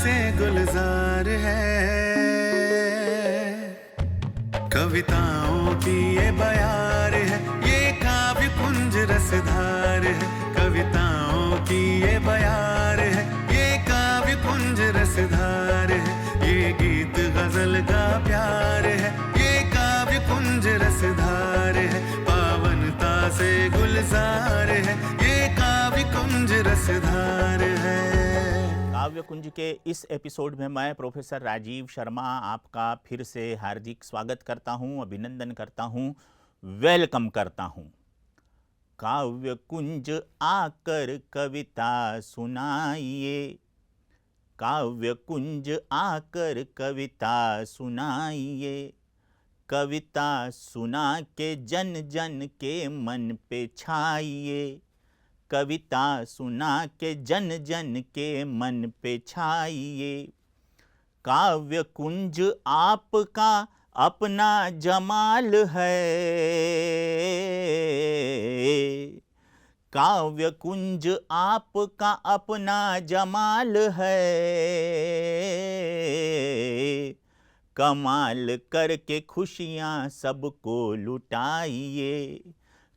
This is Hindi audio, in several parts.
से गुलजार है, कविताओं की ये बयार है, ये काव्य कुंज रसधार है। कविताओं की ये बयार है, ये काव्य कुंज रसधार है, ये गीत गजल का प्यार है, ये काव्य कुंज रसधार है। पावनता से गुलजार है, ये काव्य कुंज रसधार है। काव्य कुंज के इस एपिसोड में मैं प्रोफेसर राजीव शर्मा आपका फिर से हार्दिक स्वागत करता हूं, अभिनंदन करता हूं, वेलकम करता हूं। काव्य कुंज आकर कविता सुनाइए, काव्य कुंज आकर कविता सुनाइए, कविता सुना के जन जन के मन पे छाइए, कविता सुना के जन जन के मन पे छाइए। काव्य कुंज आपका अपना जमाल है, काव्य कुंज आपका अपना जमाल है, कमाल करके खुशियाँ सबको लुटाइए,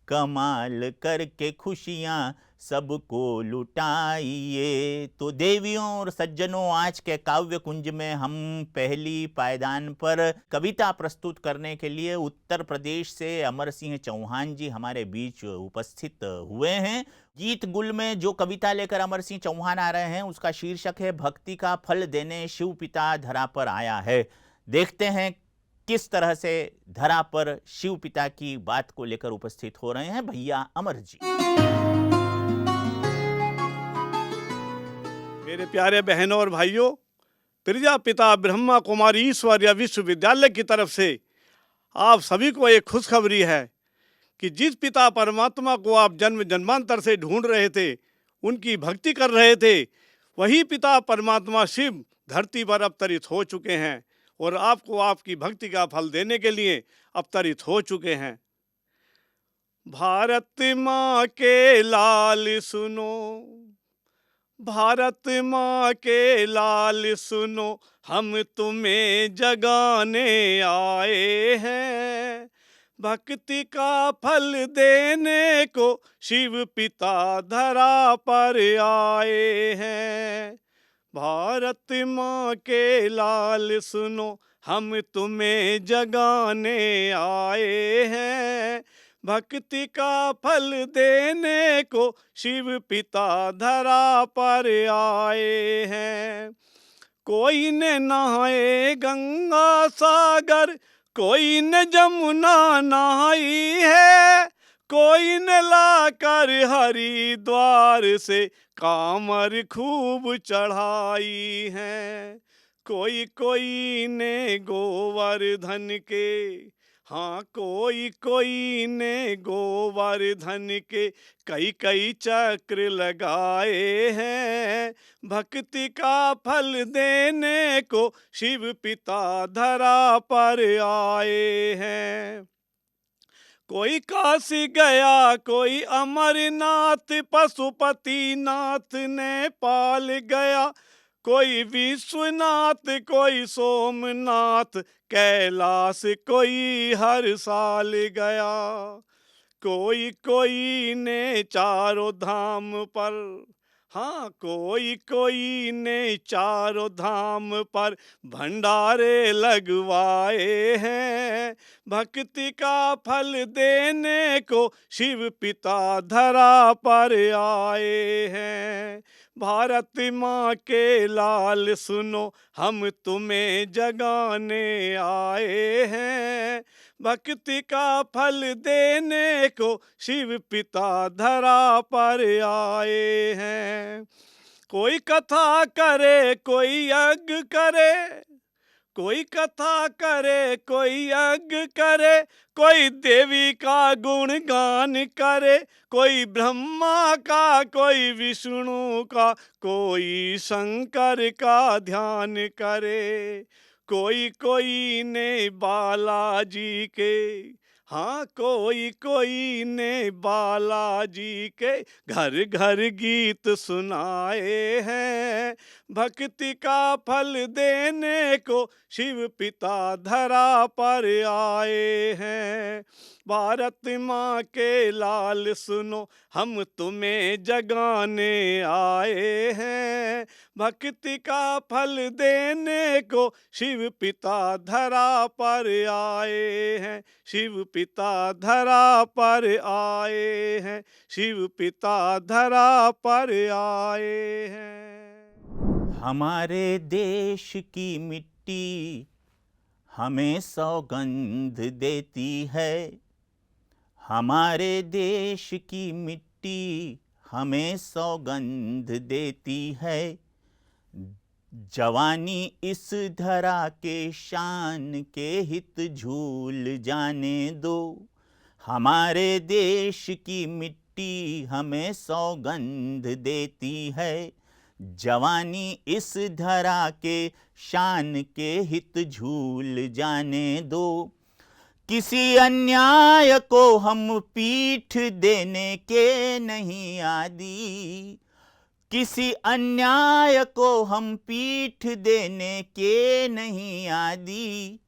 कमाल करके खुशियाँ सबको लुटाइए। तो देवियों और सज्जनों, आज के काव्य कुंज में हम पहली पायदान पर कविता प्रस्तुत करने के लिए उत्तर प्रदेश से अमर सिंह चौहान जी हमारे बीच उपस्थित हुए हैं। गीत गुल में जो कविता लेकर अमर सिंह चौहान आ रहे हैं उसका शीर्षक है भक्ति का फल देने शिव पिता धरा पर आया है। देखते हैं किस तरह से धरा पर शिव पिता की बात को लेकर उपस्थित हो रहे हैं भैया अमर जी। मेरे प्यारे बहनों और भाइयों, प्रजापिता ब्रह्मा कुमारी ईश्वरीय विश्वविद्यालय की तरफ से आप सभी को एक खुशखबरी है कि जिस पिता परमात्मा को आप जन्म जन्मांतर से ढूंढ रहे थे, उनकी भक्ति कर रहे थे, वही पिता परमात्मा शिव धरती पर अवतरित हो चुके हैं और आपको आपकी भक्ति का फल देने के लिए अवतरित हो चुके हैं। भारत माँ के लाल सुनो, भारत माँ के लाल सुनो, हम तुम्हें जगाने आए हैं। भक्ति का फल देने को शिव पिता धरा पर आए हैं। भारत माँ के लाल सुनो, हम तुम्हें जगाने आए हैं। भक्ति का फल देने को शिव पिता धरा पर आए हैं। कोई ने नहाए गंगा सागर, कोई ने जमुना नहाई है, कोई ने लाकर हरिद्वार से कामर खूब चढ़ाई है। कोई कोई ने गोवर्धन के, हाँ कोई कोई ने गोवर्धन के कई कई चक्र लगाए हैं। भक्ति का फल देने को शिव पिता धरा पर आए हैं। कोई काशी गया, कोई अमरनाथ, पशुपति नाथ नेपाल गया, कोई विश्वनाथ, कोई सोमनाथ, कैलाश कोई हर साल गया। कोई कोई ने चारों धाम पर, हाँ कोई कोई ने चारों धाम पर भंडारे लगवाए हैं। भक्ति का फल देने को शिव पिता धरा पर आए हैं। भारत माँ के लाल सुनो, हम तुम्हें जगाने आए हैं। भक्ति का फल देने को शिव पिता धरा पर आए हैं। कोई कथा करे, कोई यज्ञ करे, कोई कथा करे, कोई यज्ञ करे, कोई देवी का गुणगान करे, कोई ब्रह्मा का, कोई विष्णु का, कोई शंकर का ध्यान करे। कोई कोई ने बालाजी के, हाँ, कोई कोई ने बालाजी के घर घर गीत सुनाए हैं। भक्ति का फल देने को शिव पिता धरा पर आए हैं। भारत माँ के लाल सुनो, हम तुम्हें जगाने आए हैं। भक्ति का फल देने को शिव पिता धरा पर आए हैं। शिव पिता धरा पर आए हैं। शिव पिता धरा पर आए हैं। हमारे देश की मिट्टी हमें सौगंध देती है। हमारे देश की मिट्टी हमें सौगंध देती है। जवानी इस धरा के शान के हित झूल जाने दो। हमारे देश की मिट्टी हमें सौगंध देती है। जवानी इस धरा के शान के हित झूल जाने दो। किसी अन्याय को हम पीठ देने के नहीं आदी। किसी अन्याय को हम पीठ देने के नहीं आदी।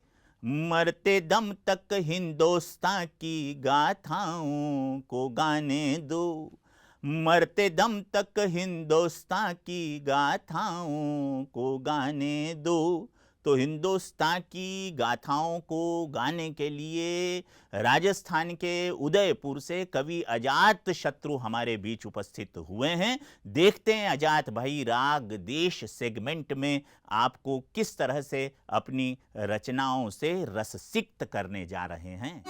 मरते दम तक हिंदुस्तान की गाथाओं को गाने दो। मरते दम तक हिंदुस्तान की गाथाओं को गाने दो। तो हिंदुस्तान की गाथाओं को गाने के लिए राजस्थान के उदयपुर से कवि अजात शत्रु हमारे बीच उपस्थित हुए हैं। देखते हैं अजात भाई राग देश सेगमेंट में आपको किस तरह से अपनी रचनाओं से रससिक्त करने जा रहे हैं।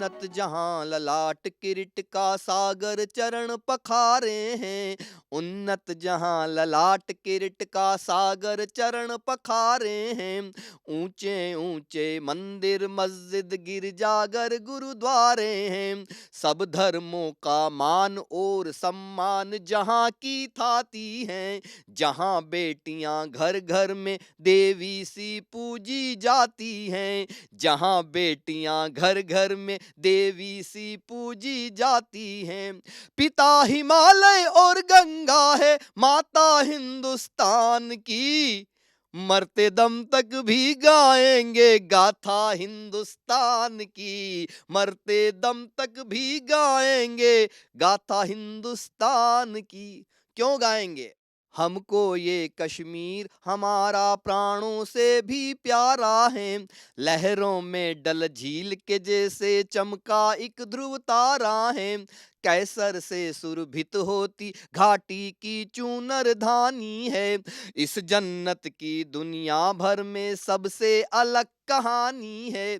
उन्नत जहां ललाट किरीट का सागर चरण पखारे हैं। उन्नत जहां ललाट किरीट का सागर चरण पखारे हैं। ऊंचे ऊंचे मंदिर मस्जिद गिरजाघर गुरुद्वारे हैं। सब धर्मों का मान और सम्मान जहां की थाती हैं। जहां बेटियां घर घर में देवी सी पूजी जाती हैं। जहां बेटियां घर घर में देवी सी पूजी जाती हैं। पिता हिमालय और गंगा है माता हिंदुस्तान की। मरते दम तक भी गाएंगे गाथा हिंदुस्तान की। मरते दम तक भी गाएंगे गाथा हिंदुस्तान की। क्यों गाएंगे? हमको ये कश्मीर हमारा प्राणों से भी प्यारा है। लहरों में डल झील के जैसे चमका एक ध्रुव तारा है। कैसर से सुरभित होती घाटी की चूनर धानी है। इस जन्नत की दुनिया भर में सबसे अलग कहानी है।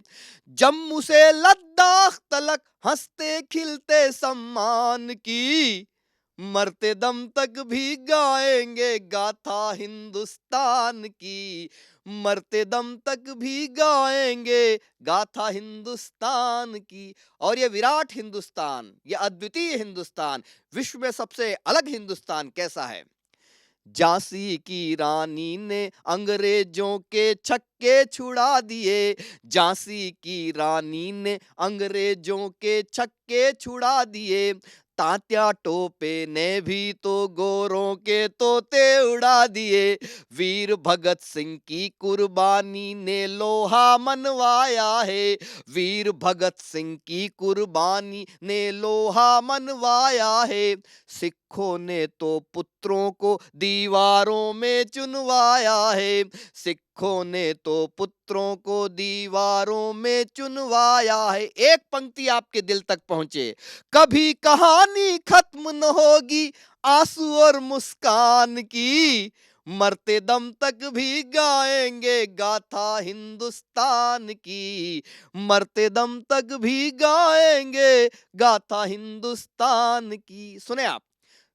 जम्मू से लद्दाख तलक हंसते खिलते सम्मान की। मरते दम तक भी गाएंगे गाथा हिंदुस्तान की। मरते दम तक भी गाएंगे गाथा हिंदुस्तान की। और ये विराट हिंदुस्तान, ये अद्वितीय हिंदुस्तान, विश्व में सबसे अलग हिंदुस्तान कैसा है? झांसी की रानी ने अंग्रेजों के छक्के छुड़ा दिए। झांसी की रानी ने अंग्रेजों के छक्के छुड़ा दिए। तात्या टोपे ने भी तो गोरों के तोते उड़ा दिए। वीर भगत सिंह की कुर्बानी ने लोहा मनवाया है। वीर भगत सिंह की कुर्बानी ने लोहा मनवाया है। सिखों ने तो पुत्रों को दीवारों में चुनवाया है। सिखों ने तो पुत्रों को दीवारों में चुनवाया है। एक पंक्ति आपके दिल तक पहुंचे। कभी कहानी खत्म न होगी आंसू और मुस्कान की। मरते दम तक भी गाएंगे गाथा हिंदुस्तान की। मरते दम तक भी गाएंगे गाथा हिंदुस्तान की। सुने आप,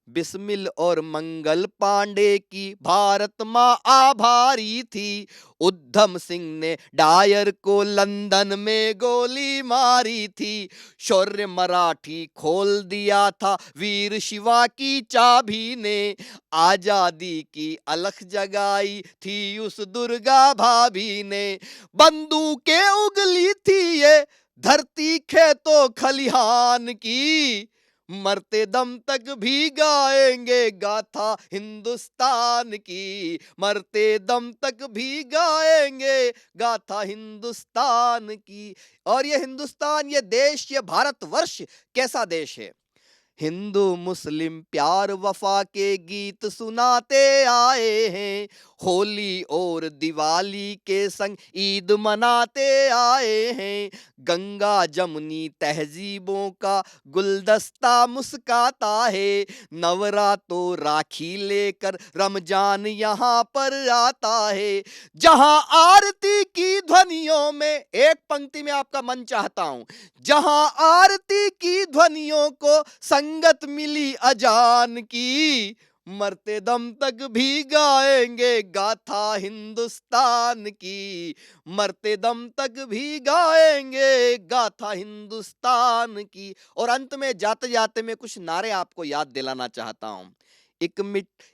बिस्मिल और मंगल पांडे की भारत माँ आभारी थी। उद्धम सिंह ने डायर को लंदन में गोली मारी थी। शौर्य मराठी खोल दिया था वीर शिवा की चाबी ने। आजादी की अलख जगाई थी उस दुर्गा भाभी ने। बंदूकें उगली थी ये धरती खेतों खलिहान की। मरते दम तक भी गाएंगे गाथा हिंदुस्तान की। मरते दम तक भी गाएंगे गाथा हिंदुस्तान की। और ये हिंदुस्तान, ये देश, ये भारतवर्ष कैसा देश है। हिंदू मुस्लिम प्यार वफा के गीत सुनाते आए हैं। होली और दिवाली के संग ईद मनाते आए हैं। गंगा जमुनी तहजीबों का गुलदस्ता मुस्काता है। नवरात्रों राखी लेकर रमजान यहाँ पर आता है। जहां आरती की ध्वनियों में, एक पंक्ति में आपका मन चाहता हूं, जहां आरती की ध्वनियों को संगत मिली अजान की। मरते दम तक भी गाएंगे गाथा हिंदुस्तान की। मरते दम तक भी गाएंगे गाथा हिंदुस्तान की। और अंत में जाते जाते मैं कुछ नारे आपको याद दिलाना चाहता हूं।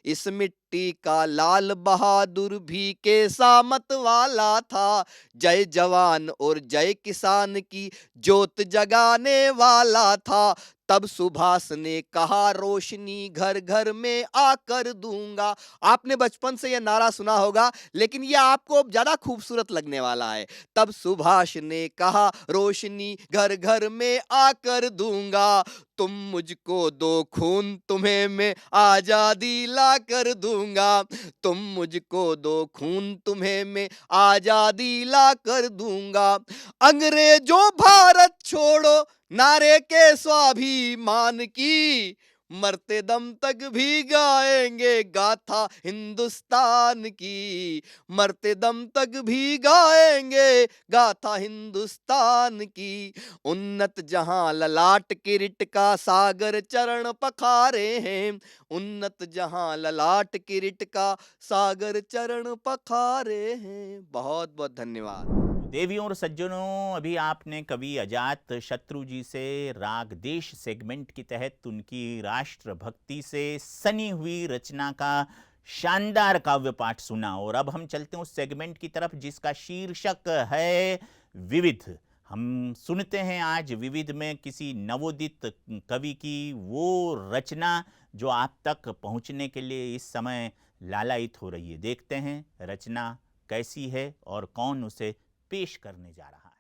इस मिट्टी का लाल बहादुर भी केसामत वाला था। जय जवान और जय किसान की जोत जगाने वाला था। तब सुभाष ने कहा रोशनी घर घर में आकर दूंगा। आपने बचपन से यह नारा सुना होगा, लेकिन यह आपको ज्यादा खूबसूरत लगने वाला है। तब सुभाष ने कहा रोशनी घर घर में आकर दूंगा। तुम मुझको दो खून तुम्हें मैं आजादी ला कर दूंगा। तुम मुझको दो खून तुम्हें मैं आजादी ला कर दूंगा। अंग्रेजों भारत छोड़ो नारे के स्वाभिमान की। मरते दम तक भी गाएंगे गाथा हिंदुस्तान की। मरते दम तक भी गाएंगे गाथा हिंदुस्तान की। उन्नत जहां ललाट किरीट का सागर चरण पखारे हैं। उन्नत जहां ललाट किरीट का सागर चरण पखारे हैं। बहुत बहुत धन्यवाद। देवियों और सज्जनों, अभी आपने कवि अजात शत्रु जी से राग देश सेगमेंट के तहत उनकी राष्ट्रभक्ति से सनी हुई रचना का शानदार काव्य पाठ सुना। और अब हम चलते हैं उस सेगमेंट की तरफ जिसका शीर्षक है विविध। हम सुनते हैं आज विविध में किसी नवोदित कवि की वो रचना जो आप तक पहुंचने के लिए इस समय लालायित हो रही है। देखते हैं रचना कैसी है और कौन उसे पेश करने जा रहा है।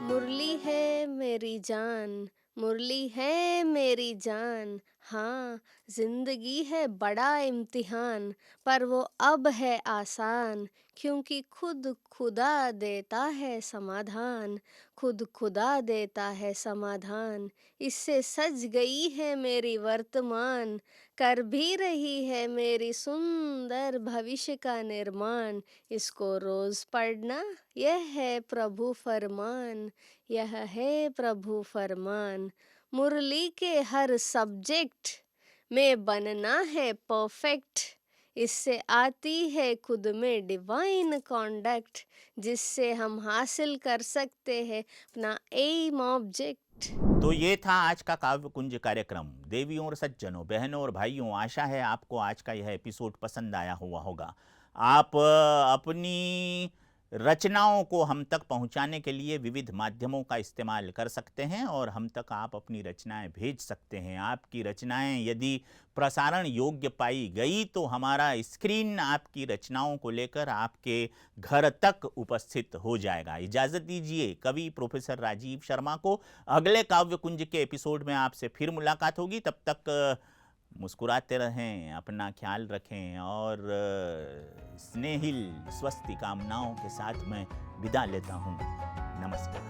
मुरली है मेरी जान, मुरली है मेरी जान। हाँ, जिंदगी है बड़ा इम्तिहान, पर वो अब है आसान, क्योंकि खुद खुदा देता है समाधान। खुद खुदा देता है समाधान। इससे सज गई है मेरी वर्तमान, कर भी रही है मेरी सुंदर भविष्य का निर्माण। इसको रोज पढ़ना यह है प्रभु फरमान, यह है प्रभु फरमान। मुरली के हर सब्जेक्ट में बनना है परफेक्ट। इससे आती है खुद में डिवाइन कॉन्डक्ट, जिससे हम हासिल कर सकते हैं अपना एम ऑब्जेक्ट। तो ये था आज का काव्य कुंज कार्यक्रम। देवियों और सज्जनों, बहनों और भाइयों, आशा है आपको आज का यह एपिसोड पसंद आया हुआ होगा। आप अपनी रचनाओं को हम तक पहुंचाने के लिए विविध माध्यमों का इस्तेमाल कर सकते हैं और हम तक आप अपनी रचनाएं भेज सकते हैं। आपकी रचनाएं यदि प्रसारण योग्य पाई गई तो हमारा स्क्रीन आपकी रचनाओं को लेकर आपके घर तक उपस्थित हो जाएगा। इजाज़त दीजिए कवि प्रोफेसर राजीव शर्मा को। अगले काव्य कुंज के एपिसोड में आपसे फिर मुलाकात होगी। तब तक मुस्कुराते रहें, अपना ख्याल रखें और स्नेहिल स्वस्ति कामनाओं के साथ मैं विदा लेता हूँ। नमस्कार।